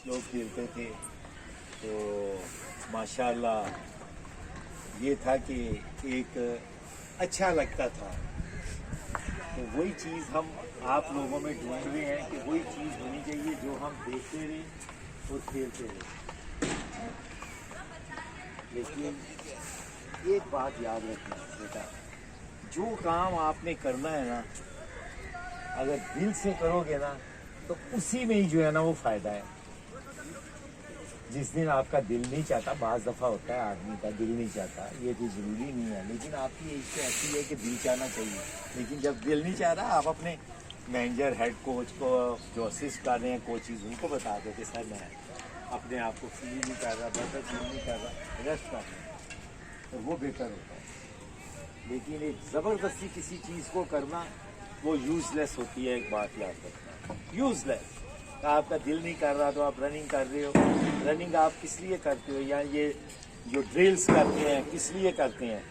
लोग खेलते थे तो माशाल्लाह ये था कि एक अच्छा लगता था। तो वही चीज़ हम आप लोगों में ढूंढ रहे हैं कि वही चीज़ होनी चाहिए जो हम देखते रहे और खेलते रहे। लेकिन एक बात याद रखना बेटा, जो काम आपने करना है ना, अगर दिल से करोगे ना तो उसी में ही जो है ना वो फायदा है। जिस दिन आपका दिल नहीं चाहता, बाज़ दफ़ा होता है आदमी का दिल नहीं चाहता, ये कोई ज़रूरी नहीं है, लेकिन आपकी एज तो ऐसी है कि दिल चाहना चाहिए। लेकिन जब दिल नहीं चाह रहा, आप अपने मैनेजर हेड कोच को, जो असिस्ट कर रहे हैं कोचेज, उनको बता दो कि सर मैं अपने आप को फील नहीं कर रहा, बेहतर फील नहीं कर रहा, रेस्ट कर रहा, तो वो बेहतर होता है। लेकिन एक ज़बरदस्ती किसी चीज़ को करना वो यूज़लेस होती है। एक बात याद रखना, यूज़लेस। आपका दिल नहीं कर रहा तो आप रनिंग कर रहे हो। रनिंग आप किस लिए करते हो, या ये जो ड्रिल्स करते हैं किस लिए करते हैं?